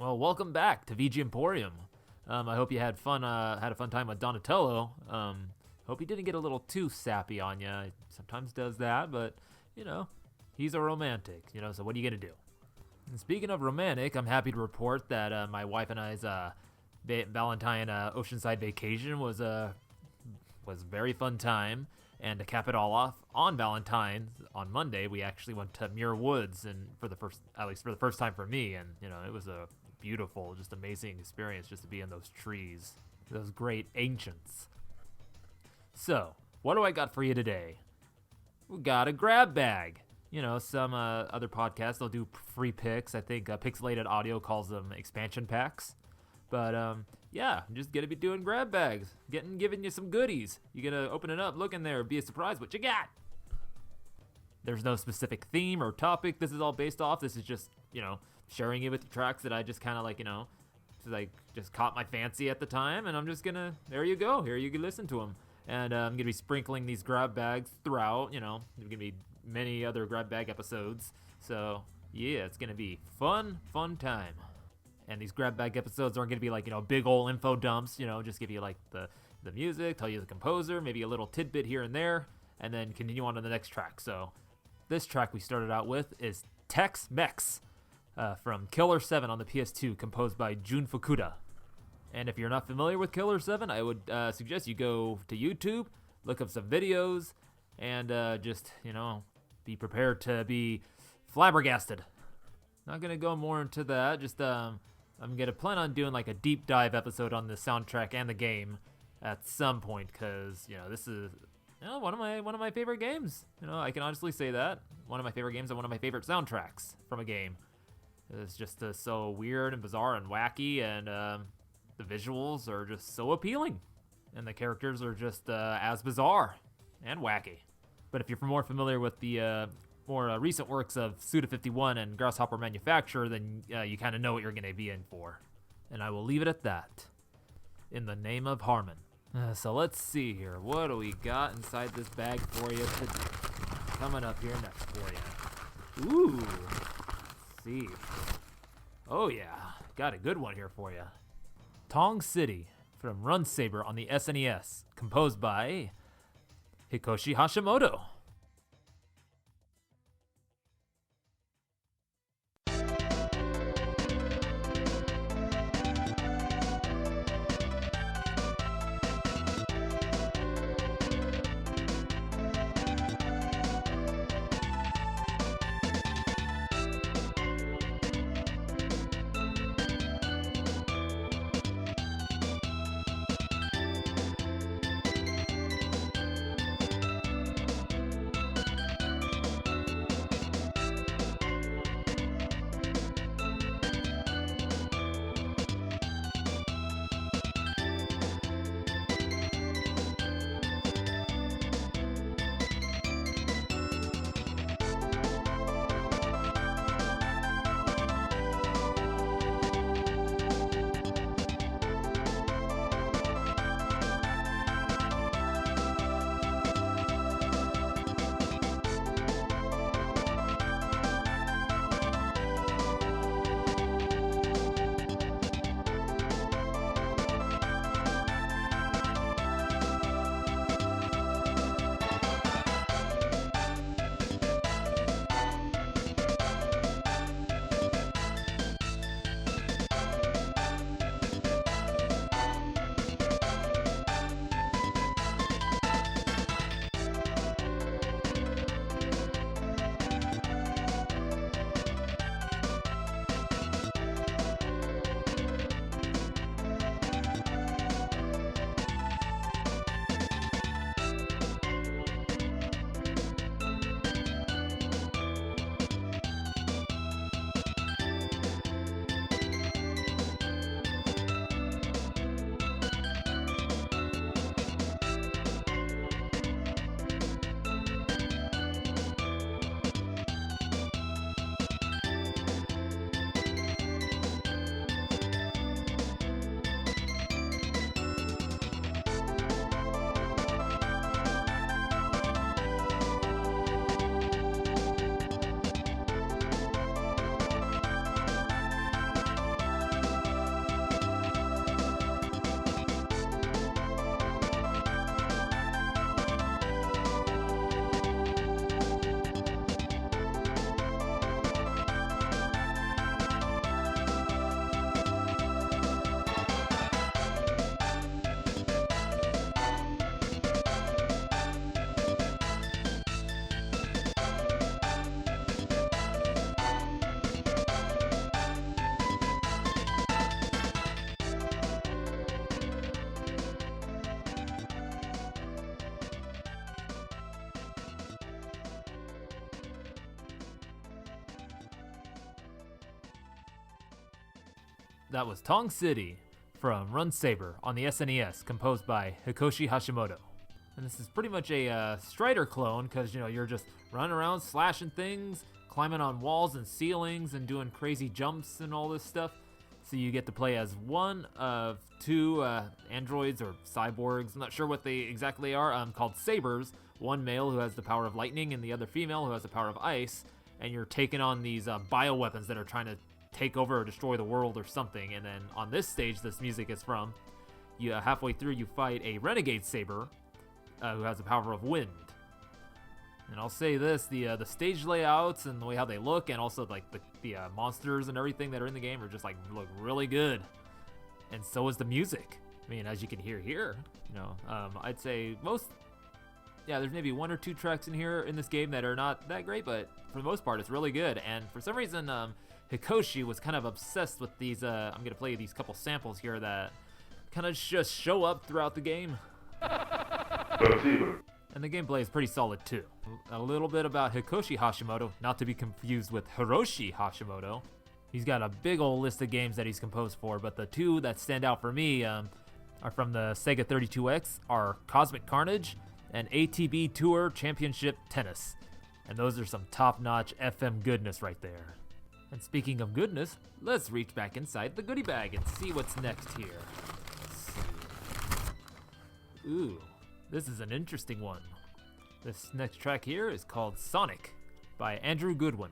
Well, welcome back to VGMporium. I hope you had a fun time with Donatello. Hope he didn't get a little too sappy on you. He sometimes does that, but he's a romantic. So what are you gonna do? And speaking of romantic, I'm happy to report that my wife and I's Valentine oceanside vacation was a very fun time. And to cap it all off, on Valentine's, on Monday, we actually went to Muir Woods, and for the first time for me, and it was a beautiful, just amazing experience just to be in those trees, those great ancients. So, what do I got for you today? We got a grab bag. Some other podcasts, they'll do free picks. I think Pixelated Audio calls them expansion packs. But, I'm just going to be doing grab bags, giving you some goodies. You're going to open it up, look in there, be surprised what you got. There's no specific theme or topic this is all based off. This is just, sharing it with the tracks that I just kind of just caught my fancy at the time. And I'm just going to, there you go. Here you can listen to them. And I'm going to be sprinkling these grab bags throughout, there's going to be many other grab bag episodes. So, yeah, it's going to be fun time. And these grab bag episodes aren't going to be like, big old info dumps, just give you like the music, tell you the composer, maybe a little tidbit here and there, and then continue on to the next track. So this track we started out with is Teks Meks from Killer 7 on the PS2, composed by Jun Fukuda. And if you're not familiar with Killer 7, I would suggest you go to YouTube, look up some videos, and just, be prepared to be flabbergasted. Not going to go more into that, just I'm going to plan on doing like a deep dive episode on the soundtrack and the game at some point, because, this is one of my favorite games. I can honestly say that. One of my favorite games and one of my favorite soundtracks from a game. It's just so weird and bizarre and wacky, and the visuals are just so appealing. And the characters are just as bizarre and wacky. But if you're more familiar with the more recent works of Suda51 and Grasshopper Manufacturer, then you kind of know what you're going to be in for. And I will leave it at that. In the name of Harmon. So let's see here. What do we got inside this bag for you today? Coming up here next for you. Ooh. Let's see. Oh yeah. Got a good one here for you. Tong City from Run Saber on the SNES. Composed by Hikoshi Hashimoto. that was Tong City from Run Saber on the SNES, composed by Hikoshi Hashimoto. And this is pretty much a Strider clone, because, you're just running around slashing things, climbing on walls and ceilings, and doing crazy jumps and all this stuff. So you get to play as one of two androids or cyborgs, I'm not sure what they exactly are, called Sabers. One male who has the power of lightning and the other female who has the power of ice. And you're taking on these bioweapons that are trying to take over or destroy the world or something. And then on this stage, this music is from, halfway through you fight a renegade Saber who has the power of wind. And I'll say this, the stage layouts and the way how they look, and also like the monsters and everything that are in the game are just like look really good. And so is the music. I mean, as you can hear here, I'd say there's maybe one or two tracks in here in this game that are not that great, but for the most part, it's really good. And for some reason, Hikoshi was kind of obsessed with these, I'm going to play these couple samples here that kind of just show up throughout the game. And the gameplay is pretty solid too. A little bit about Hikoshi Hashimoto, not to be confused with Hiroshi Hashimoto. He's got a big old list of games that he's composed for, but the two that stand out for me are from the Sega 32X, are Cosmic Carnage and ATB Tour Championship Tennis. And those are some top-notch FM goodness right there. And speaking of goodness, let's reach back inside the goodie bag and see what's next here. Ooh, this is an interesting one. This next track here is called Sonic by Andrew Goodwin.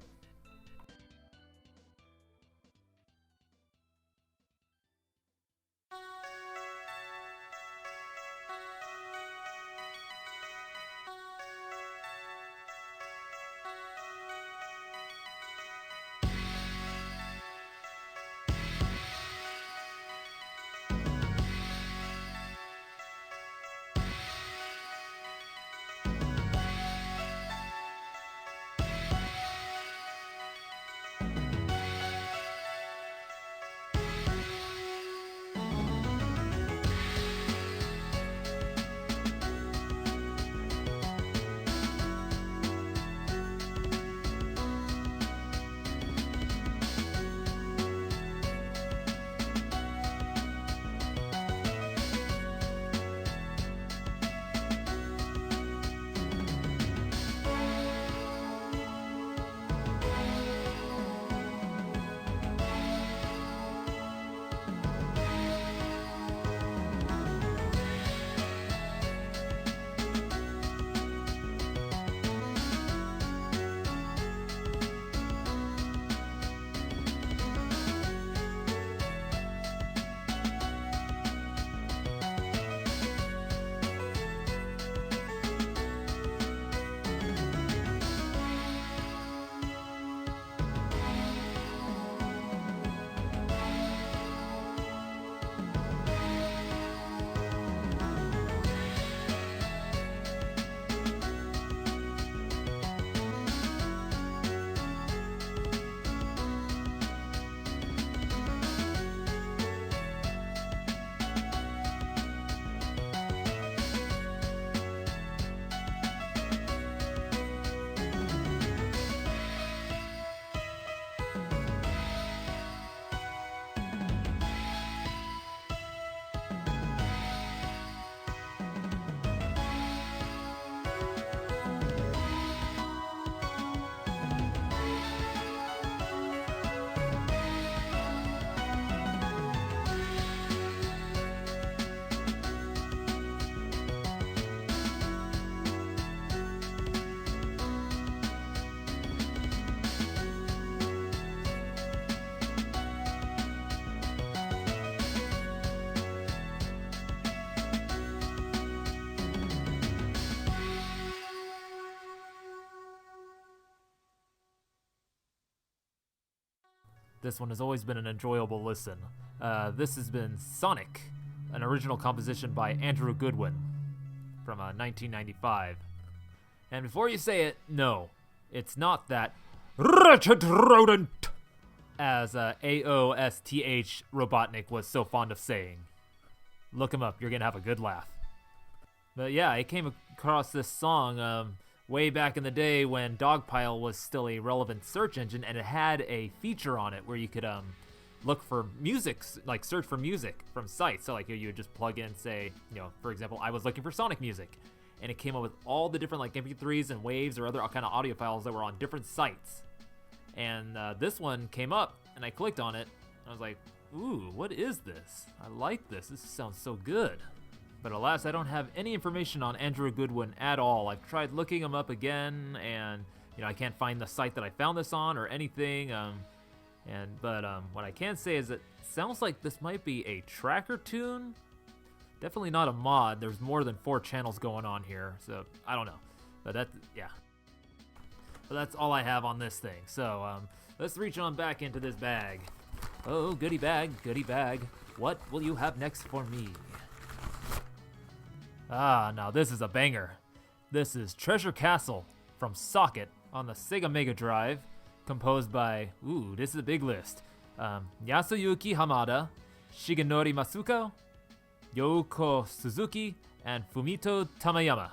This one has always been an enjoyable listen. This has been Sonic, an original composition by Andrew Goodwin from 1995. And before you say it, no, it's not that wretched rodent, as AOSTH Robotnik was so fond of saying. Look him up, you're gonna have a good laugh. But yeah, I came across this song way back in the day when Dogpile was still a relevant search engine, and it had a feature on it where you could look for music, like search for music from sites. So like you would just plug in, say, for example, I was looking for Sonic music, and it came up with all the different like MP3s and waves or other kind of audio files that were on different sites. And this one came up, and I clicked on it. And I was like, ooh, what is this? I like this. This sounds so good. But alas, I don't have any information on Andrew Goodwin at all. I've tried looking him up again, and I can't find the site that I found this on or anything. But what I can say is it sounds like this might be a tracker tune. Definitely not a mod. There's more than 4 channels going on here, so I don't know. But that's all I have on this thing. So let's reach on back into this bag. Oh, goodie bag, goodie bag. What will you have next for me? Ah, now this is a banger. This is Treasure Castle from Socket on the Sega Mega Drive, composed by, this is a big list. Yasuyuki Hamada, Shigenori Masuko, Youko Suzuki, and Fumito Tamayama.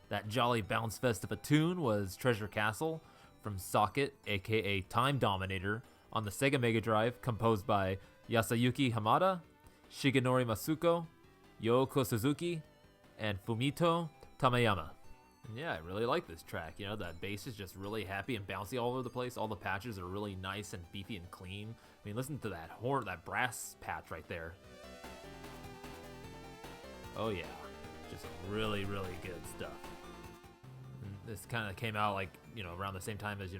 That jolly bounce fest of a tune was Treasure Castle from Socket, aka Time Dominator, on the Sega Mega Drive, composed by Yasuyuki Hamada, Shigenori Masuko, Youko Suzuki, and Fumito Tamayama. And yeah, I really like this track. That bass is just really happy and bouncy all over the place. All the patches are really nice and beefy and clean. I mean, listen to that horn, that brass patch right there. Oh yeah, just really, really good stuff. This kind of came out like, around the same time as,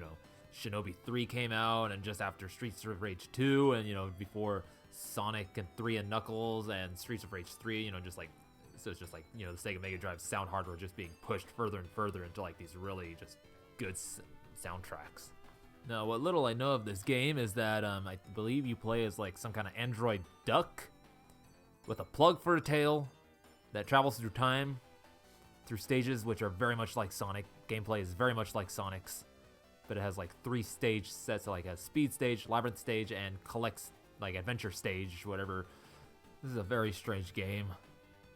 Shinobi 3 came out, and just after Streets of Rage 2, and, before Sonic and 3 and Knuckles and Streets of Rage 3, so it's just like, the Sega Mega Drive sound hardware just being pushed further and further into like these really just good soundtracks. Now, what little I know of this game is that I believe you play as like some kind of android duck with a plug for a tail that travels through time, through stages which are very much like Sonic. Gameplay is very much like Sonic's, but it has like 3 stage sets, like a speed stage, labyrinth stage, and collects like adventure stage, whatever. This is a very strange game,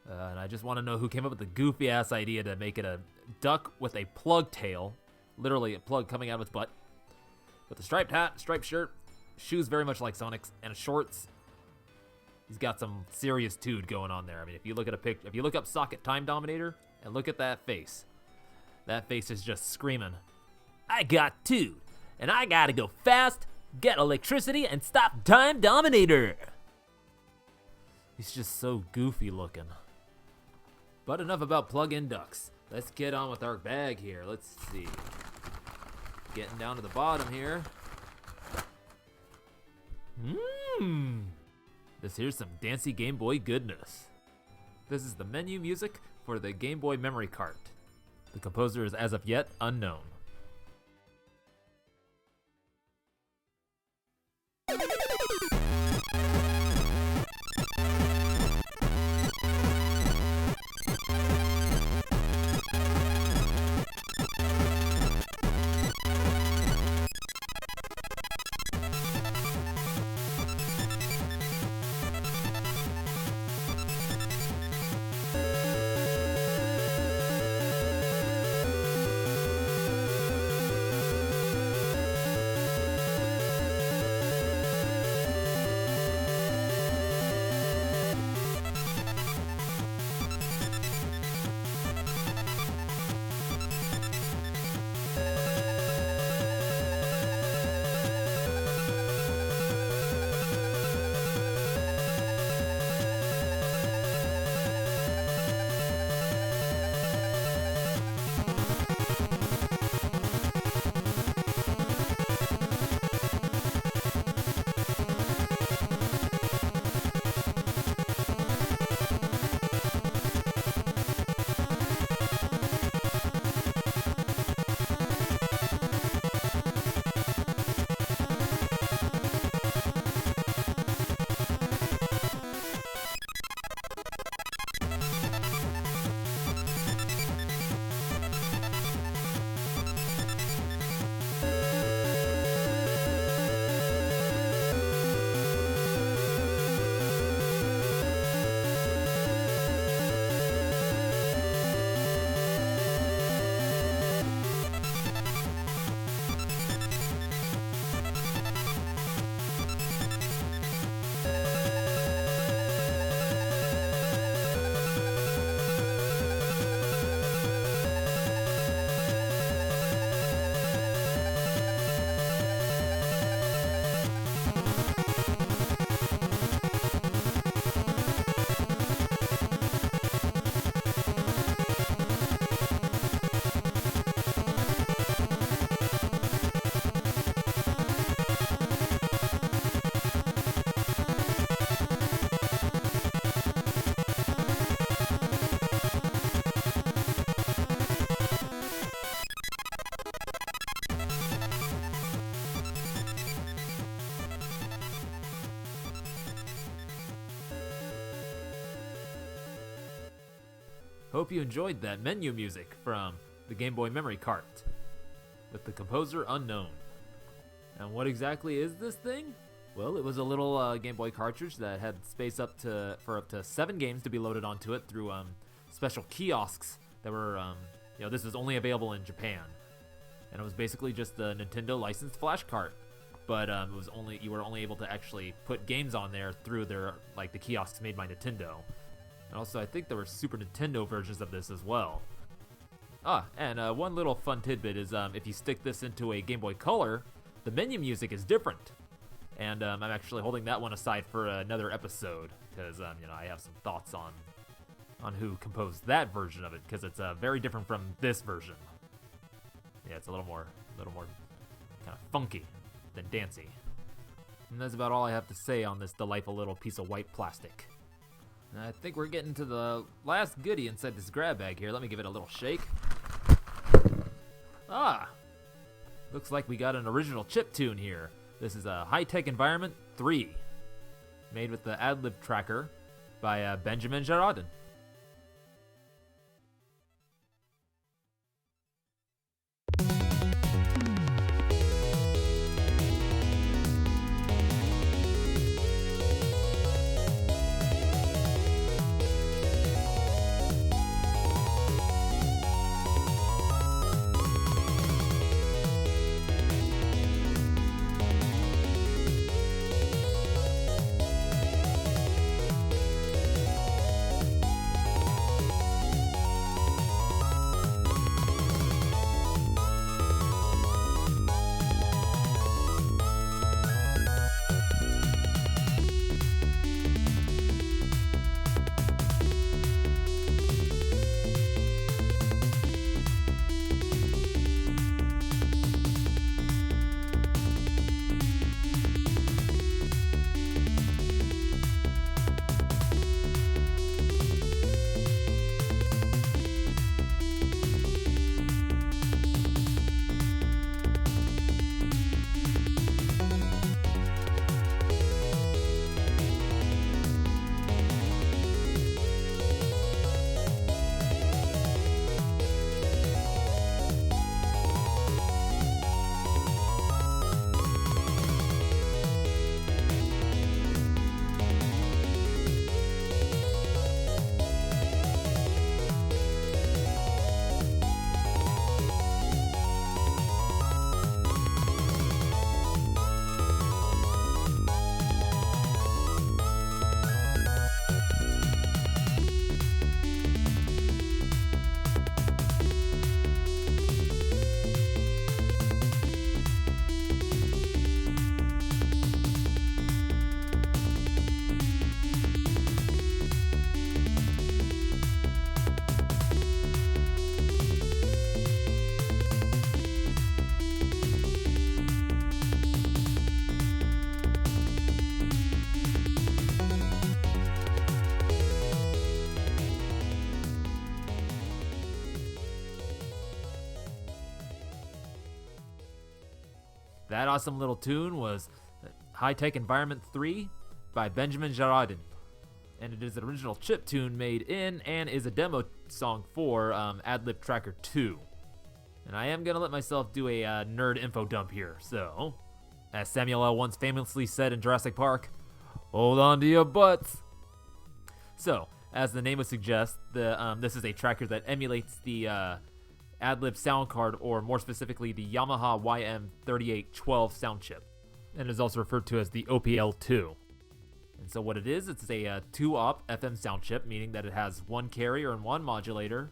and I just want to know who came up with the goofy ass idea to make it a duck with a plug tail, literally a plug coming out of its butt, with a striped hat, striped shirt, shoes very much like Sonic's, and shorts. He's got some serious dude going on there. I mean, if you look at a picture, if you look up Socket Time Dominator and look at that face is just screaming, I got dude, and I gotta go fast, get electricity, and stop Time Dominator. He's just so goofy looking. But enough about plug-in ducks. Let's get on with our bag here. Let's see. Getting down to the bottom here. This here's some dancy Game Boy goodness. This is the menu music for the Game Boy memory cart. The composer is as of yet unknown. Hope you enjoyed that menu music from the Game Boy memory cart with the composer unknown. And what exactly is this thing? Well, it was a little Game Boy cartridge that had space for up to 7 games to be loaded onto it through special kiosks that were, this was only available in Japan. And it was basically just the Nintendo licensed flash cart. But you were only able to actually put games on there through the kiosks made by Nintendo. And also, I think there were Super Nintendo versions of this as well. And one little fun tidbit is if you stick this into a Game Boy Color, the menu music is different. And I'm actually holding that one aside for another episode because I have some thoughts on who composed that version of it because it's very different from this version. Yeah, it's a little more kind of funky than dancey. And that's about all I have to say on this delightful little piece of white plastic. And I think we're getting to the last goodie inside this grab bag here. Let me give it a little shake. Looks like we got an original chip tune here. This is a High-Tech Environment 3, made with the Adlib tracker by Benjamin Gerardin. That awesome little tune was High-Tech Environment 3 by Benjamin Gerardin. And it is an original chip tune made in and is a demo song for Adlib Tracker 2. And I am going to let myself do a nerd info dump here. So, as Samuel L. once famously said in Jurassic Park, hold on to your butts. So, as the name would suggest, this is a tracker that emulates the Adlib sound card, or more specifically the Yamaha YM3812 sound chip, and is also referred to as the OPL2. And so what it is, it's a 2-op FM sound chip, meaning that it has one carrier and one modulator,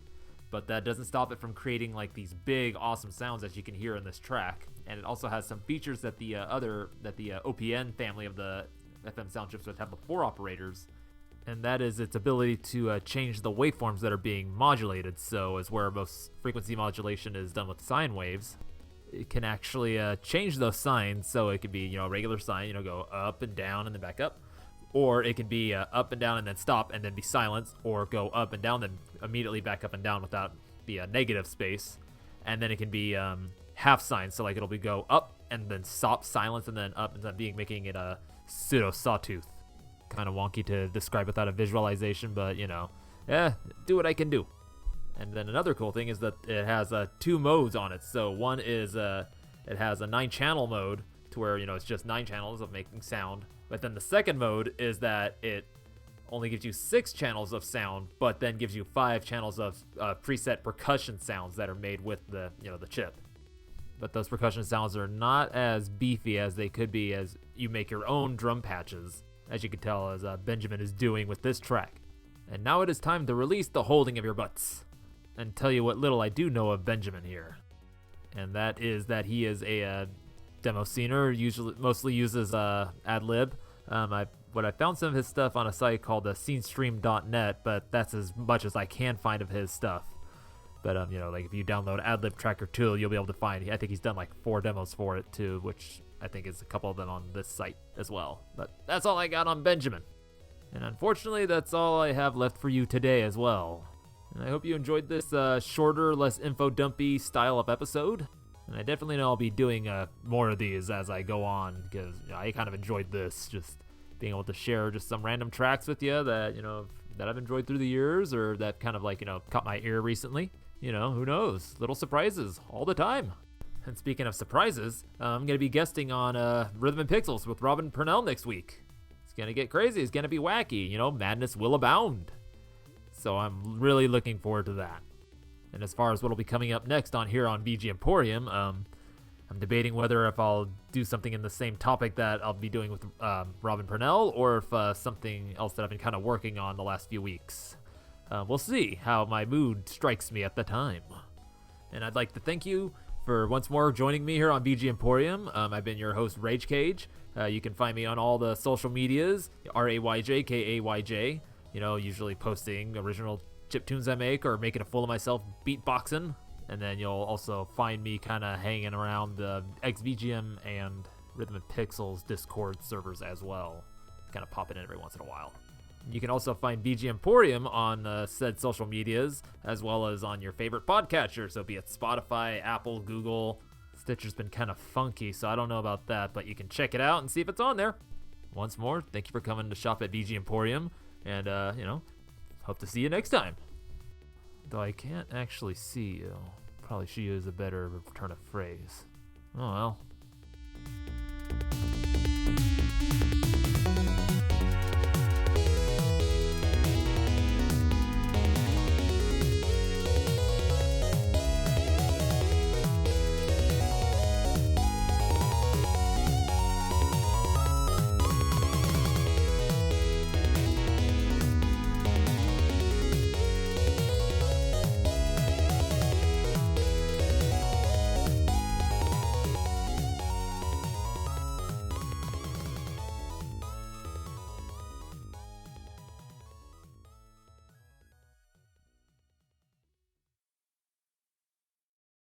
but that doesn't stop it from creating like these big awesome sounds that you can hear in this track. And it also has some features that the OPN family of the FM sound chips would have the 4 operators. And that is its ability to change the waveforms that are being modulated. So as where most frequency modulation is done with sine waves, it can actually change those sines. So it could be, a regular sine, go up and down and then back up. Or it can be up and down and then stop and then be silenced. Or go up and down, then immediately back up and down without the negative space. And then it can be half sine. So like it'll be go up and then stop, silence, and then up, and then making it a pseudo sawtooth. Kind of wonky to describe without a visualization, but do what I can do. And then another cool thing is that it has 2 modes on it. So one is it has a 9-channel mode to where, it's just 9 channels of making sound. But then the second mode is that it only gives you 6 channels of sound, but then gives you 5 channels of preset percussion sounds that are made with the chip. But those percussion sounds are not as beefy as they could be as you make your own drum patches, as you can tell as Benjamin is doing with this track. And now it is time to release the holding of your butts and tell you what little I do know of Benjamin here. And that is that he is a demo scener, mostly uses Adlib. I found some of his stuff on a site called scenestream.net, but that's as much as I can find of his stuff. But like if you download Adlib Tracker Tool, you'll be able to find. I think he's done like 4 demos for it too, which I think is a couple of them on this site as well. But that's all I got on Benjamin. And unfortunately, that's all I have left for you today as well. And I hope you enjoyed this shorter, less info dumpy style of episode. And I definitely know I'll be doing more of these as I go on, because I kind of enjoyed this, just being able to share just some random tracks with you that that I've enjoyed through the years, or that kind of like caught my ear recently. Who knows? Little surprises all the time. And speaking of surprises, I'm gonna be guesting on Rhythm and Pixels with Robin Purnell next week. It's gonna get crazy. It's gonna be wacky. Madness will abound. So I'm really looking forward to that. And as far as what will be coming up next on VGMporium, I'm debating whether if I'll do something in the same topic that I'll be doing with Robin Purnell, or if something else that I've been kind of working on the last few weeks. We'll see how my mood strikes me at the time. And I'd like to thank you for once more joining me here on VGMporium. I've been your host, Rage Cage. You can find me on all the social medias, RAYJKAYJ. Usually posting original chiptunes I make, or making a fool of myself beatboxing. And then you'll also find me kind of hanging around the XVGM and Rhythm and Pixels Discord servers as well, kind of popping in every once in a while. You can also find VGMporium on said social medias, as well as on your favorite podcatcher, so be it Spotify, Apple, Google. Stitcher's been kind of funky, so I don't know about that, but you can check it out and see if it's on there. Once more, thank you for coming to shop at VGMporium, and hope to see you next time. Though I can't actually see you. Probably should use a better return of phrase. Oh well.